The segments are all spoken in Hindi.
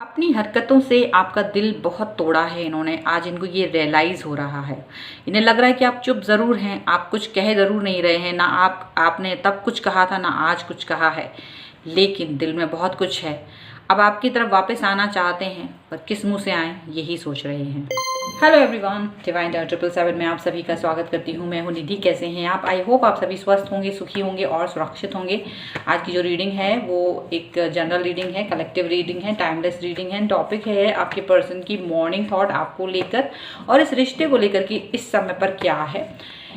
अपनी हरकतों से आपका दिल बहुत तोड़ा है इन्होंने। आज इनको ये रियलाइज़ हो रहा है। इन्हें लग रहा है कि आप चुप ज़रूर हैं, आप कुछ कह ज़रूर नहीं रहे हैं। ना आपने तब कुछ कहा था, ना आज कुछ कहा है, लेकिन दिल में बहुत कुछ है। अब आपकी तरफ वापस आना चाहते हैं, पर किस मुंह से आएँ यही सोच रहे हैं। हेलो एवरीवन, डिवाइन टावर 777 में आप सभी का स्वागत करती हूँ। मैं हूँ निधि। कैसे हैं आप? आई होप आप सभी स्वस्थ होंगे, सुखी होंगे और सुरक्षित होंगे। आज की जो रीडिंग है वो एक जनरल रीडिंग है, कलेक्टिव रीडिंग है, टाइमलेस रीडिंग है। टॉपिक है आपके पर्सन की मॉर्निंग थॉट आपको लेकर और इस रिश्ते को लेकर कि इस समय पर क्या है।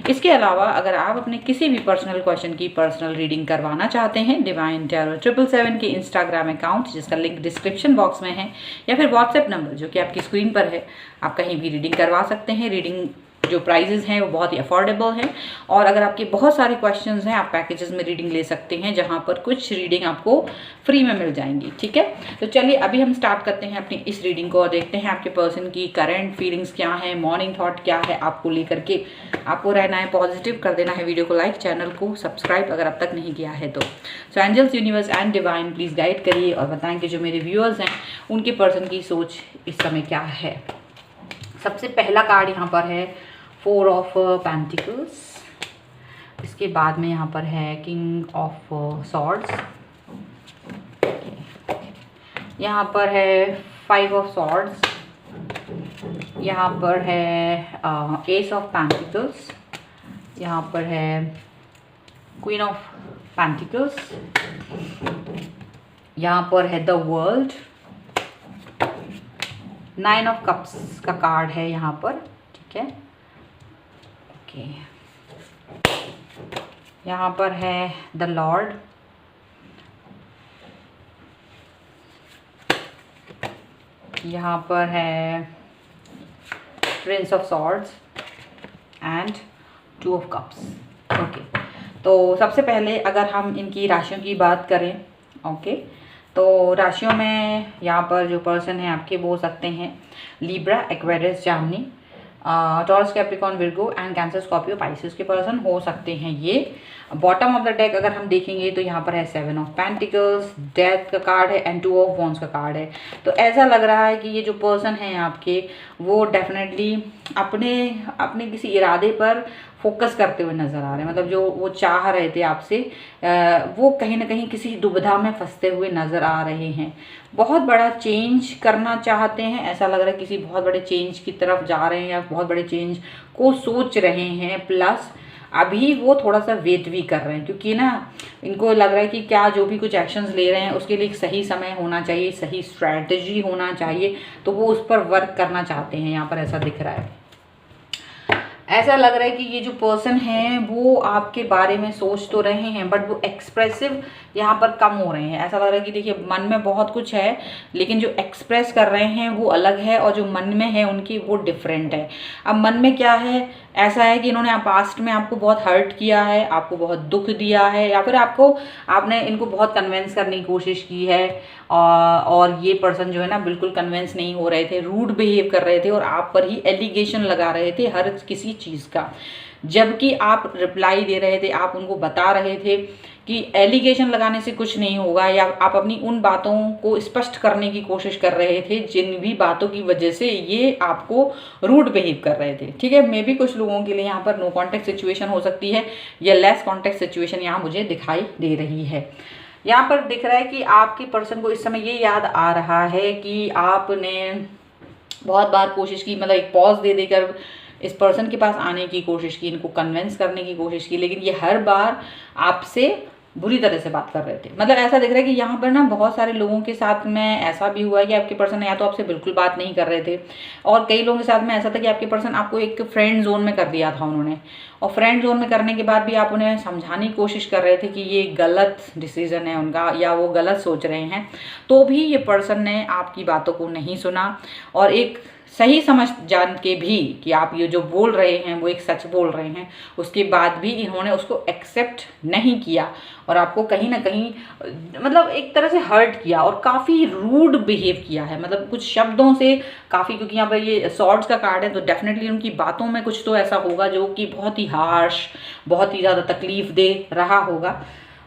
इसके अलावा अगर आप अपने किसी भी पर्सनल क्वेश्चन की पर्सनल रीडिंग करवाना चाहते हैं, डिवाइन टावर 777 के इंस्टाग्राम अकाउंट जिसका लिंक डिस्क्रिप्शन बॉक्स में है, या फिर व्हाट्सएप नंबर जो कि आपकी स्क्रीन पर है, आप कहीं भी रीडिंग करवा सकते हैं। रीडिंग जो प्राइजेस हैं वो बहुत ही अफोर्डेबल हैं, और अगर आपके बहुत सारे क्वेश्चंस हैं आप पैकेजेस में रीडिंग ले सकते हैं, जहां पर कुछ रीडिंग आपको फ्री में मिल जाएंगी। ठीक है, तो चलिए अभी हम स्टार्ट करते हैं अपनी इस रीडिंग को और देखते हैं आपके पर्सन की करंट फीलिंग्स क्या है, मॉर्निंग थॉट क्या है आपको लेकर के। आपको रहना है पॉजिटिव, कर देना है वीडियो को लाइक, चैनल को सब्सक्राइब अगर अब तक नहीं किया है तो। So angels, universe and divine please guide करिए और बताएं कि जो मेरे व्यूअर्स हैं उनके पर्सन की सोच इस समय क्या है। सबसे पहला कार्ड यहाँ पर है 4 ऑफ पेंटिकल्स। इसके बाद में यहाँ पर है किंग ऑफ सॉर्ड्स। यहाँ पर है 5 ऑफ सॉर्ड्स। यहाँ पर है एस ऑफ पेंटिकल्स। यहाँ पर है क्वीन ऑफ पेंटिकल्स। यहाँ पर है द वर्ल्ड। 9 ऑफ कप्स का कार्ड है यहाँ पर। ठीक है, ओके। यहाँ पर है द लॉर्ड। यहाँ पर है Prince of swords and 2 of cups. Okay, तो सबसे पहले अगर हम इनकी राशियों की बात करें, ओके, तो राशियों में यहाँ पर जो पर्सन है आपके वो हो सकते हैं Libra, Aquarius, Jamini, taurus, Capricorn, Virgo and cancer, Scorpio, Pisces के पर्सन हो सकते हैं ये। बॉटम ऑफ द डेक अगर हम देखेंगे तो यहाँ पर है 7 ऑफ पेंटिकल्स, डेथ का कार्ड है एंड 2 ऑफ वॉन्ड्स का कार्ड है। तो ऐसा लग रहा है कि ये जो पर्सन है आपके वो डेफिनेटली अपने किसी इरादे पर फोकस करते हुए नज़र आ रहे हैं। मतलब जो वो चाह रहे थे आपसे, वो कहीं ना कहीं किसी दुविधा में फंसते हुए नज़र आ रहे हैं। बहुत बड़ा चेंज करना चाहते हैं, ऐसा लग रहा है किसी बहुत बड़े चेंज की तरफ जा रहे हैं या बहुत बड़े चेंज को सोच रहे हैं। प्लस अभी वो थोड़ा सा वेट भी कर रहे हैं, क्योंकि ना इनको लग रहा है कि क्या जो भी कुछ एक्शंस ले रहे हैं उसके लिए एक सही समय होना चाहिए, सही स्ट्रैटेजी होना चाहिए, तो वो उस पर वर्क करना चाहते हैं। यहाँ पर ऐसा दिख रहा है। ऐसा लग रहा है कि ये जो पर्सन है वो आपके बारे में सोच तो रहे हैं, बट वो एक्सप्रेसिव यहाँ पर कम हो रहे हैं। ऐसा लग रहा है कि देखिए मन में बहुत कुछ है, लेकिन जो एक्सप्रेस कर रहे हैं वो अलग है और जो मन में है उनकी वो डिफरेंट है। अब मन में क्या है, ऐसा है कि इन्होंने पास्ट में आपको बहुत हर्ट किया है, आपको बहुत दुख दिया है, या फिर आपने इनको बहुत कन्विंस करने की कोशिश की है, और ये पर्सन जो है ना बिल्कुल कन्विंस नहीं हो रहे थे, रूड बिहेव कर रहे थे और आप पर ही एलिगेशन लगा रहे थे हर किसी चीज़ का। जबकि आप रिप्लाई दे रहे थे, आप उनको बता रहे थे कि एलिगेशन लगाने से कुछ नहीं होगा, या आप अपनी उन बातों को स्पष्ट करने की कोशिश कर रहे थे जिन भी बातों की वजह से ये आपको रूड बिहेव कर रहे थे। ठीक है, मे बी कुछ लोगों के लिए यहाँ पर नो कॉन्टेक्ट सिचुएशन हो सकती है या लेस कॉन्टेक्ट सिचुएशन यहाँ मुझे दिखाई दे रही है। यहाँ पर दिख रहा है कि आपके पर्सन को इस समय ये याद आ रहा है कि आपने बहुत बार कोशिश की, मतलब एक पॉज दे देकर इस पर्सन के पास आने की कोशिश की, इनको कन्विंस करने की कोशिश की, लेकिन ये हर बार आपसे बुरी तरह से बात कर रहे थे। मतलब ऐसा दिख रहा है कि यहाँ पर ना बहुत सारे लोगों के साथ में ऐसा भी हुआ है कि आपके पर्सन या तो आपसे बिल्कुल बात नहीं कर रहे थे, और कई लोगों के साथ में ऐसा था कि आपके पर्सन आपको एक फ्रेंड जोन में कर दिया था उन्होंने, और फ्रेंड जोन में करने के बाद भी आप उन्हें समझाने की कोशिश कर रहे थे कि ये गलत डिसीजन है उनका, या वो गलत सोच रहे हैं, तो भी ये पर्सन ने आपकी बातों को नहीं सुना, और एक सही समझ जान के भी कि आप ये जो बोल रहे हैं वो एक सच बोल रहे हैं, उसके बाद भी इन्होंने उसको एक्सेप्ट नहीं किया और आपको कहीं ना कहीं मतलब एक तरह से हर्ट किया और काफ़ी रूड बिहेव किया है। मतलब कुछ शब्दों से काफ़ी, क्योंकि यहाँ पर ये सॉर्ड्स का कार्ड है तो डेफिनेटली उनकी बातों में कुछ तो ऐसा होगा जो कि बहुत ही हार्श, बहुत ही ज़्यादा तकलीफ दे रहा होगा,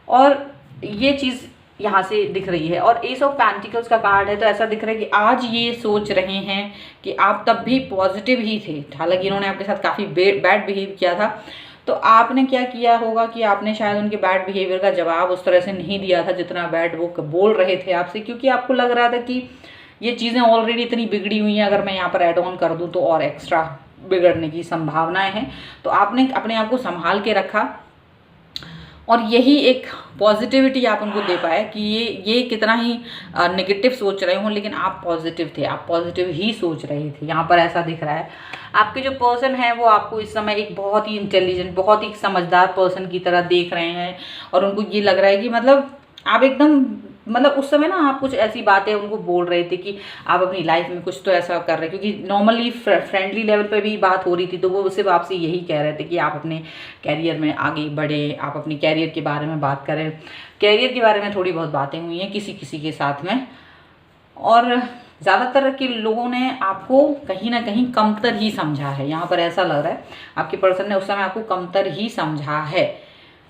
और ये चीज़ यहाँ से दिख रही है। और एस ऑफ पेंटिकल्स का कार्ड है, तो ऐसा दिख रहा है कि आज ये सोच रहे हैं कि आप तब भी पॉजिटिव ही थे, हालांकि इन्होंने आपके साथ काफ़ी बैड बिहेव किया था। तो आपने क्या किया होगा कि आपने शायद उनके बैड बिहेवियर का जवाब उस तरह से नहीं दिया था जितना बैड वो बोल रहे थे आपसे, क्योंकि आपको लग रहा था कि ये चीज़ें ऑलरेडी इतनी बिगड़ी हुई हैं, अगर मैं यहाँ पर ऐड ऑन कर दूँ तो और एक्स्ट्रा बिगड़ने की संभावनाएं हैं। तो आपने अपने आप को संभाल के रखा और यही एक पॉजिटिविटी आप उनको दे पाए कि ये कितना ही नेगेटिव सोच रहे हों, लेकिन आप पॉजिटिव थे, आप पॉजिटिव ही सोच रहे थे। यहाँ पर ऐसा दिख रहा है आपके जो पर्सन है वो आपको इस समय एक बहुत ही इंटेलिजेंट, बहुत ही समझदार पर्सन की तरह देख रहे हैं, और उनको ये लग रहा है कि मतलब आप एकदम मतलब उस समय ना आप कुछ ऐसी बातें उनको बोल रहे थे कि आप अपनी लाइफ में कुछ तो ऐसा कर रहे हैं, क्योंकि नॉर्मली फ्रेंडली लेवल पे भी बात हो रही थी, तो वो सिर्फ आपसे यही कह रहे थे कि आप अपने कैरियर में आगे बढ़े, आप अपनी कैरियर के बारे में बात करें। कैरियर के बारे में थोड़ी बहुत बातें हुई हैं किसी किसी के साथ में, और ज़्यादातर के लोगों ने आपको कहीं ना कहीं कमतर ही समझा है। यहाँ पर ऐसा लग रहा है आपके पर्सन ने उस समय आपको कमतर ही समझा है,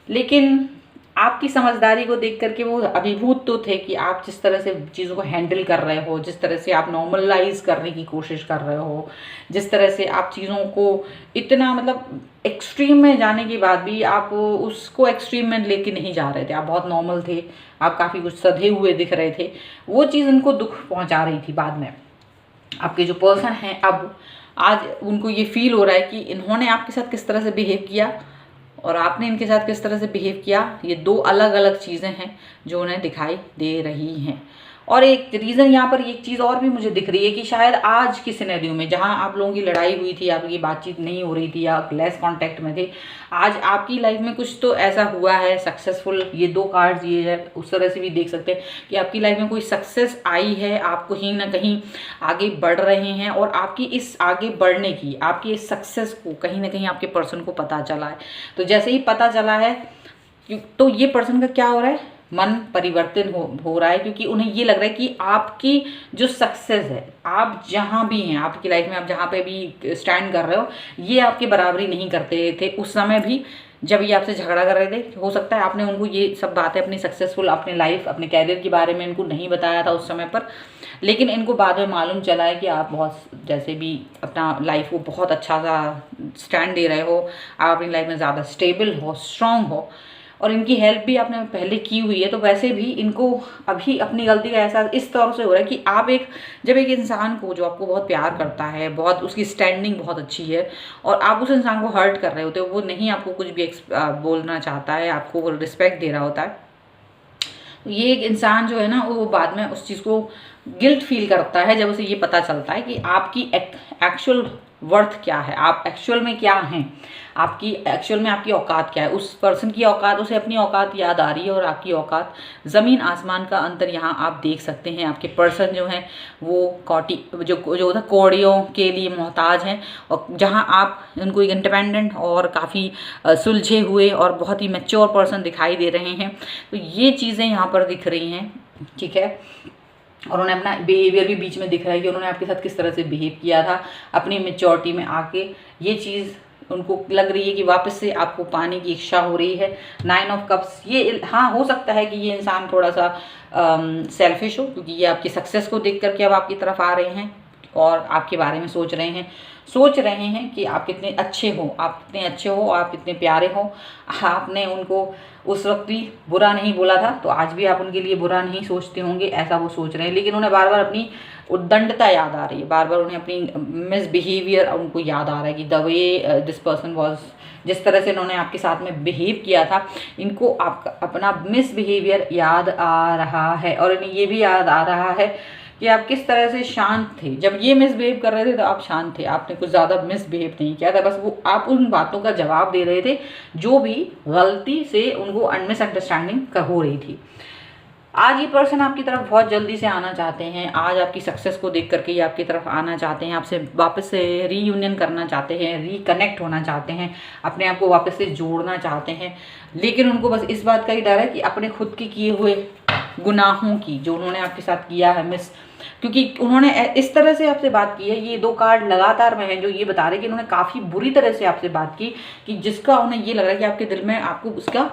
लेकिन आपकी समझदारी को देख करके वो अभिभूत तो थे कि आप जिस तरह से चीज़ों को हैंडल कर रहे हो, जिस तरह से आप नॉर्मलाइज करने की कोशिश कर रहे हो, जिस तरह से आप चीज़ों को इतना मतलब एक्सट्रीम में जाने के बाद भी आप उसको एक्सट्रीम में लेके नहीं जा रहे थे, आप बहुत नॉर्मल थे, आप काफ़ी कुछ सधे हुए दिख रहे थे, वो चीज़ उनको दुख पहुँचा रही थी। बाद में आपके जो पर्सन हैं अब आज उनको ये फील हो रहा है कि इन्होंने आपके साथ किस तरह से बिहेव किया और आपने इनके साथ किस तरह से बिहेव किया, ये दो अलग अलग चीज़ें हैं जो उन्हें दिखाई दे रही हैं। और एक रीज़न यहाँ पर एक चीज़ और भी मुझे दिख रही है कि शायद आज की सिनेरियो में जहाँ आप लोगों की लड़ाई हुई थी, आपकी बातचीत नहीं हो रही थी या लेस कांटेक्ट में थे, आज आपकी लाइफ में कुछ तो ऐसा हुआ है सक्सेसफुल। ये दो कार्ड्स ये है, उस तरह से भी देख सकते हैं कि आपकी लाइफ में कोई सक्सेस आई है, आप कहीं ना कहीं आगे बढ़ रहे हैं, और आपकी इस आगे बढ़ने की, आपकी इस सक्सेस को कहीं ना कहीं आपके पर्सन को पता चला है। तो जैसे ही पता चला है तो ये पर्सन का क्या हो रहा है, मन परिवर्तन हो रहा है, क्योंकि उन्हें ये लग रहा है कि आपकी जो सक्सेस है, आप जहाँ भी हैं आपकी लाइफ में, आप जहाँ पे भी स्टैंड कर रहे हो, ये आपकी बराबरी नहीं करते थे उस समय भी जब ये आपसे झगड़ा कर रहे थे। हो सकता है आपने उनको ये सब बातें अपनी सक्सेसफुल, अपने लाइफ, अपने कैरियर के बारे में इनको नहीं बताया था उस समय पर, लेकिन इनको बाद में मालूम चला है कि आप बहुत जैसे भी अपना लाइफ को बहुत अच्छा सा स्टैंड दे रहे हो, आप अपनी लाइफ में ज़्यादा स्टेबल हो, स्ट्रांग हो, और इनकी हेल्प भी आपने पहले की हुई है। तो वैसे भी इनको अभी अपनी गलती का एहसास इस तौर से हो रहा है कि आप जब एक इंसान को जो आपको बहुत प्यार करता है, बहुत उसकी स्टैंडिंग बहुत अच्छी है, और आप उस इंसान को हर्ट कर रहे होते हो, वो नहीं आपको कुछ भी बोलना चाहता है, आपको वो रिस्पेक्ट दे रहा होता है, ये एक इंसान जो है ना वो बाद में उस चीज़ को गिल्ट फील करता है जब उसे ये पता चलता है कि आपकी एक्चुअल वर्थ क्या है, आप एक्चुअल में क्या हैं, आपकी एक्चुअल में आपकी औकात क्या है। उस पर्सन की औकात, उसे अपनी औकात याद आ रही है, और आपकी औकात ज़मीन आसमान का अंतर यहाँ आप देख सकते हैं। आपके पर्सन जो हैं वो जो कौड़ियों के लिए मोहताज हैं, और जहाँ आप उनको एक इंडिपेंडेंट और काफ़ी सुलझे हुए और बहुत ही मैच्योर पर्सन दिखाई दे रहे हैं। तो ये चीज़ें यहाँ पर दिख रही हैं, ठीक है। और उन्हें अपना बिहेवियर भी बीच में दिख रहा है कि उन्होंने आपके साथ किस तरह से बिहेव किया था अपनी मैच्योरिटी में आके। ये चीज़ उनको लग रही है कि वापस से आपको पाने की इच्छा हो रही है। 9 ऑफ कप्स, ये हाँ हो सकता है कि ये इंसान थोड़ा सा सेल्फिश हो, क्योंकि ये आपकी सक्सेस को देख करके अब आपकी तरफ आ रहे हैं और आपके बारे में सोच रहे हैं कि आप कितने अच्छे हो, आप कितने प्यारे हो। आपने उनको उस वक्त भी बुरा नहीं बोला था, तो आज भी आप उनके लिए बुरा नहीं सोचते होंगे, ऐसा वो सोच रहे हैं। लेकिन उन्हें बार बार अपनी उद्दंडता याद आ रही है, बार बार उन्हें अपनी मिसबिहेवियर उनको याद आ रहा है कि the way this person was, जिस तरह से इन्होंने आपके साथ में बिहेव किया था, इनको आपका अपना मिसबिहेवियर याद आ रहा है। और इन्हें ये भी याद आ रहा है कि आप किस तरह से शांत थे जब ये मिसबिहेव कर रहे थे, तो आप शांत थे, आपने कुछ ज़्यादा मिसबिहेव नहीं किया था, बस वो आप उन बातों का जवाब दे रहे थे जो भी गलती से उनको मिसअंडरस्टैंडिंग हो रही थी। आज ये पर्सन आपकी तरफ बहुत जल्दी से आना चाहते हैं, आज आपकी सक्सेस को देख करके ये आपकी तरफ आना चाहते हैं, आपसे वापस से रीयूनियन करना चाहते हैं, रिकनेक्ट होना चाहते हैं, अपने आप को वापस से जोड़ना चाहते हैं। लेकिन उनको बस इस बात का ही डर है कि अपने खुद के किए हुए गुनाहों की, जो उन्होंने आपके साथ किया है क्योंकि उन्होंने इस तरह से आपसे बात की है, ये दो कार्ड लगातार में हैं जो ये बता रहे हैं कि उन्होंने काफ़ी बुरी तरह से आपसे बात की, कि जिसका उन्हें ये लग रहा है कि आपके दिल में आपको उसका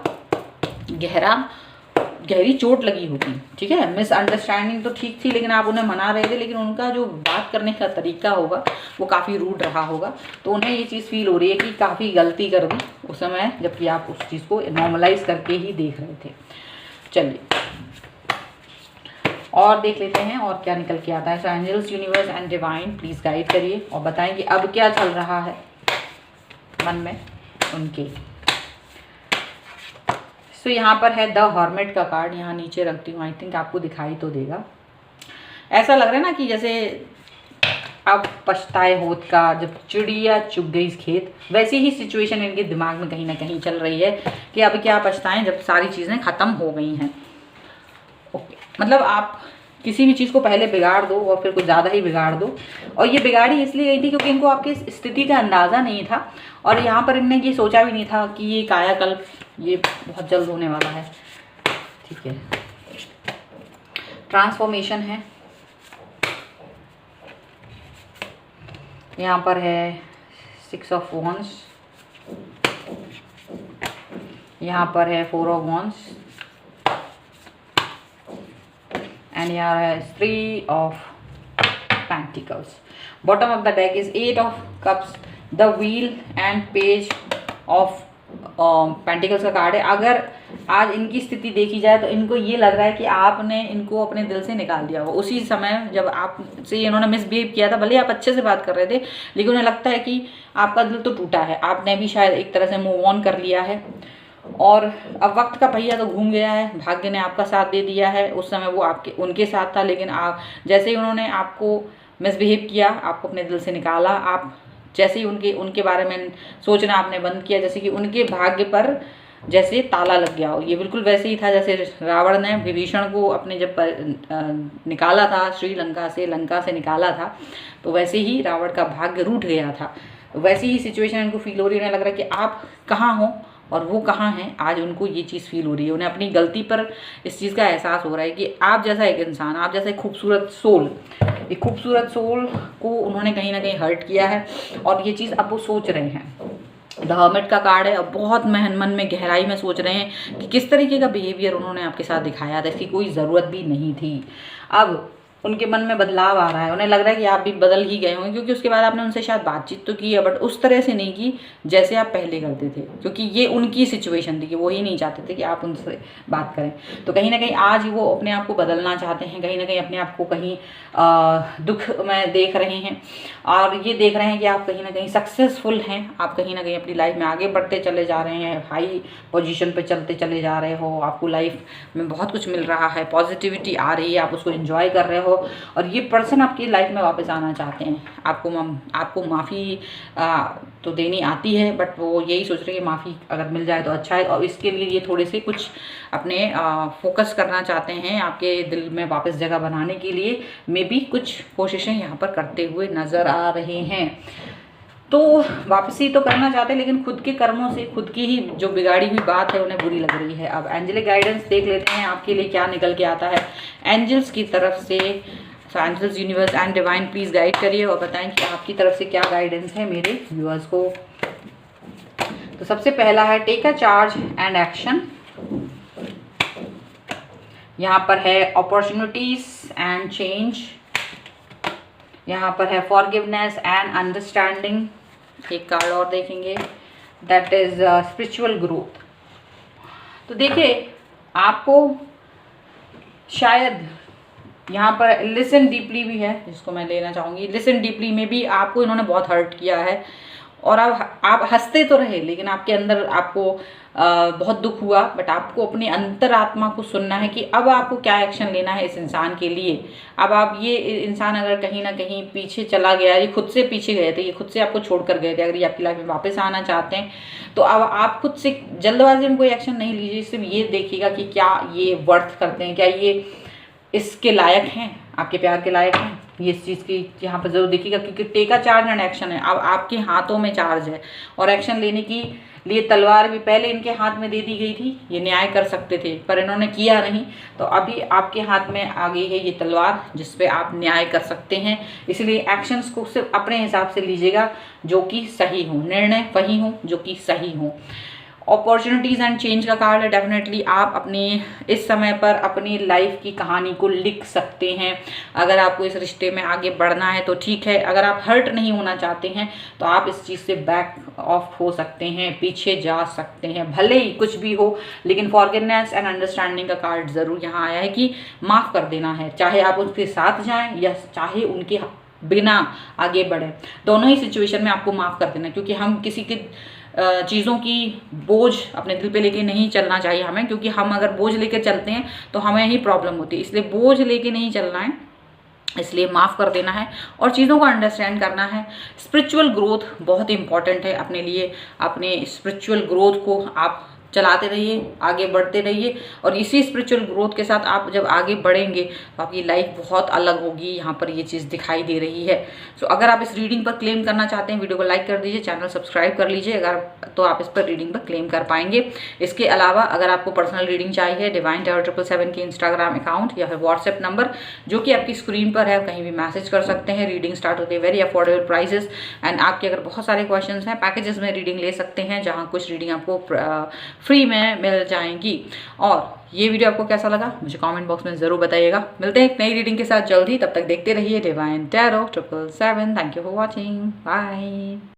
गहरी चोट लगी होगी, ठीक है। मिसअंडरस्टैंडिंग तो ठीक थी, लेकिन आप उन्हें मना रहे थे, लेकिन उनका जो बात करने का तरीका होगा वो काफ़ी रूड रहा होगा, तो उन्हें ये चीज़ फील हो रही है कि काफ़ी गलती कर दी उस समय, जबकि आप उस चीज़ को नॉर्मलाइज करके ही देख रहे थे। चलिए और देख लेते हैं और क्या निकल के आता है। So angels, universe and divine please guide करिए और बताएं कि अब क्या चल रहा है मन में उनके। सो यहाँ पर है द हर्मिट का कार्ड, यहाँ नीचे रखती हूँ, आई थिंक आपको दिखाई तो देगा। ऐसा लग रहा है ना कि जैसे अब पछताए होत का, जब चिड़िया चुग गई खेत, वैसी ही सिचुएशन इनके दिमाग में कहीं ना कहीं चल रही है कि अब क्या पछताएं जब सारी चीज़ें ख़त्म हो गई हैं। ओके, मतलब आप किसी भी चीज़ को पहले बिगाड़ दो और फिर कुछ ज़्यादा ही बिगाड़ दो, और ये बिगाड़ी इसलिए गई थी क्योंकि इनको आपकी स्थिति का अंदाज़ा नहीं था, और यहाँ पर इनने ये सोचा भी नहीं था कि ये कायाकल्प ये बहुत जल्द होने वाला है, ठीक है। ट्रांसफॉर्मेशन है, यहाँ पर है 6 ऑफ वॉन्ड्स, यहाँ पर है 4 ऑफ वॉन्ड्स, एंड यहाँ है 3 of pentacles. Bottom of the deck is 8 of cups, the wheel and page of pentacles का कार्ड है। अगर आज इनकी स्थिति देखी जाए तो इनको ये लग रहा है कि आपने इनको अपने दिल से निकाल दिया हो। उसी समय जब आपसे इन्होंने मिसबिहेव किया था, भले आप अच्छे से बात कर रहे थे, लेकिन उन्हें लगता है कि आपका दिल तो टूटा है, आपने भी शायद एक तरह से मूव ऑन कर लिया है, और अब वक्त का पहिया तो घूम गया है, भाग्य ने आपका साथ दे दिया है। उस समय वो उनके साथ था, लेकिन आप जैसे ही उन्होंने आपको मिसबिहेव किया, आपको अपने दिल से निकाला, आप जैसे ही उनके बारे में सोचना आपने बंद किया, जैसे कि उनके भाग्य पर जैसे ताला लग गया हो। ये बिल्कुल वैसे ही था जैसे रावण ने विभीषण को अपने जब निकाला था श्रीलंका से, लंका से निकाला था, तो वैसे ही रावण का भाग्य रूठ गया था। वैसी ही सिचुएशन इनको फील हो रही है, उन्हें लग रहा है कि आप कहाँ हो और वो कहाँ हैं। आज उनको ये चीज़ फील हो रही है, उन्हें अपनी गलती पर इस चीज़ का एहसास हो रहा है कि आप जैसा एक इंसान, आप जैसा एक खूबसूरत सोल को उन्होंने कहीं ना कहीं हर्ट किया है, और ये चीज़ अब वो सोच रहे हैं। द हर्मिट का कार्ड है, अब बहुत मन में गहराई में सोच रहे हैं कि किस तरीके का बिहेवियर उन्होंने आपके साथ दिखाया था, इसकी कोई ज़रूरत भी नहीं थी। अब उनके मन में बदलाव आ रहा है, उन्हें लग रहा है कि आप भी बदल ही गए होंगे, क्योंकि उसके बाद आपने उनसे शायद बातचीत तो की है, बट उस तरह से नहीं की जैसे आप पहले करते थे, क्योंकि ये उनकी सिचुएशन थी कि वो ही नहीं चाहते थे कि आप उनसे बात करें। तो कहीं ना कहीं आज वो अपने आप को बदलना चाहते हैं, कहीं ना कहीं अपने आप को कहीं दुख में देख रहे हैं, और ये देख रहे हैं कि आप कहीं ना कहीं सक्सेसफुल हैं, आप कहीं ना कहीं अपनी लाइफ में आगे बढ़ते चले जा रहे हैं, हाई पोजीशन पे चलते चले जा रहे हो, आपको लाइफ में बहुत कुछ मिल रहा है, पॉजिटिविटी आ रही है, आप उसको एंजॉय कर रहे हो, और ये पर्सन आपकी लाइफ में वापस आना चाहते हैं। आपको माफ़ी तो देनी आती है, बट वो यही सोच रहे हैं कि माफ़ी अगर मिल जाए तो अच्छा है, और इसके लिए ये थोड़े से कुछ अपने फोकस करना चाहते हैं, आपके दिल में वापस जगह बनाने के लिए मे बी कुछ कोशिशें यहाँ पर करते हुए नज़र आ रहे हैं। तो वापसी तो करना चाहते हैं, लेकिन खुद के कर्मों से खुद की ही जो बिगाड़ी हुई बात है उन्हें बुरी लग रही है। अब एंजलिक गाइडेंस देख लेते हैं आपके लिए क्या निकल के आता है एंजल्स की तरफ से। Angels, universe and divine please guide करिए और बताएं कि आपकी तरफ से क्या गाइडेंस है मेरे व्यूअर्स को। तो सबसे पहला है take a charge and action. यहाँ पर है अपॉर्चुनिटीज एंड चेंज। यहाँ पर है फॉरगिवनेस एंड अंडरस्टैंडिंग। एक कार्ड और देखेंगे, दैट इज स्पिरिचुअल ग्रोथ। तो देखिए, आपको शायद यहाँ पर लिसन डीपली भी है जिसको मैं लेना चाहूँगी। लिसन डीपली में भी आपको इन्होंने बहुत हर्ट किया है, और आप हंसते तो रहे, लेकिन आपके अंदर आपको बहुत दुख हुआ, बट आपको अपनी अंतरात्मा को सुनना है कि अब आपको क्या एक्शन लेना है इस इंसान के लिए। अब आप ये इंसान अगर कहीं ना कहीं पीछे चला गया, ये खुद से पीछे गए थे, ये खुद से आपको छोड़ कर गए थे, अगर ये आपकी लाइफ में वापस आना चाहते हैं तो अब आप खुद से जल्दबाजी में कोई एक्शन नहीं लीजिए। सिर्फ ये देखिएगा कि क्या ये वर्थ करते हैं, क्या ये इसके लायक हैं, आपके प्यार के लायक हैं। ये इस चीज़ की यहाँ पर जरूर देखिएगा, क्योंकि take a charge and action है। अब आपके हाथों में चार्ज है, और एक्शन लेने की लिए तलवार भी पहले इनके हाथ में दे दी गई थी। ये न्याय कर सकते थे पर इन्होंने किया नहीं, तो अभी आपके हाथ में आ गई है ये तलवार जिस पे आप न्याय कर सकते हैं। इसलिए एक्शंस को सिर्फ अपने हिसाब से लीजिएगा जो कि सही हो, निर्णय वही हो जो कि सही हो। अपॉर्चुनिटीज़ एंड चेंज का कार्ड है। डेफिनेटली आप अपनी इस समय पर अपनी लाइफ की कहानी को लिख सकते हैं। अगर आपको इस रिश्ते में आगे बढ़ना है तो ठीक है, अगर आप हर्ट नहीं होना चाहते हैं तो आप इस चीज़ से बैक ऑफ हो सकते हैं, पीछे जा सकते हैं, भले ही कुछ भी हो। लेकिन फॉरगिवनेस एंड अंडरस्टैंडिंग का कार्ड ज़रूर यहाँ आया है कि माफ़ कर देना है, चाहे आप उनके साथ जाएं या चाहे उनके बिना आगे बढ़े, दोनों ही सिचुएशन में आपको माफ़ कर देना है। क्योंकि हम किसी के चीज़ों की बोझ अपने दिल पे लेके नहीं चलना चाहिए हमें, क्योंकि हम अगर बोझ लेके चलते हैं तो हमें ही प्रॉब्लम होती है। इसलिए बोझ लेके नहीं चलना है, इसलिए माफ़ कर देना है और चीज़ों को अंडरस्टैंड करना है। स्पिरिचुअल ग्रोथ बहुत इंपॉर्टेंट है अपने लिए। अपने स्पिरिचुअल ग्रोथ को आप चलाते रहिए, आगे बढ़ते रहिए और इसी स्पिरिचुअल ग्रोथ के साथ आप जब आगे बढ़ेंगे तो आपकी लाइफ बहुत अलग होगी। यहाँ पर ये चीज़ दिखाई दे रही है। सो अगर आप इस रीडिंग पर क्लेम करना चाहते हैं, वीडियो को लाइक कर दीजिए, चैनल सब्सक्राइब कर लीजिए अगर, तो आप इस पर रीडिंग पर क्लेम कर पाएंगे। इसके अलावा अगर आपको पर्सनल रीडिंग चाहिए, डिवाइन टावर 777 के इंस्टाग्राम अकाउंट या फिर व्हाट्सएप नंबर जो कि आपकी स्क्रीन पर है, कहीं भी मैसेज कर सकते हैं। रीडिंग स्टार्ट होती है वेरी अफोर्डेबल प्राइसेस एंड आपके अगर बहुत सारे क्वेश्चंस हैं, पैकेजेस में रीडिंग ले सकते हैं जहाँ कुछ रीडिंग आपको फ्री में मिल जाएंगी। और ये वीडियो आपको कैसा लगा मुझे कमेंट बॉक्स में ज़रूर बताइएगा। मिलते हैं एक नई रीडिंग के साथ जल्द ही, तब तक देखते रहिए divine tarot 777। Thank you for watching, bye.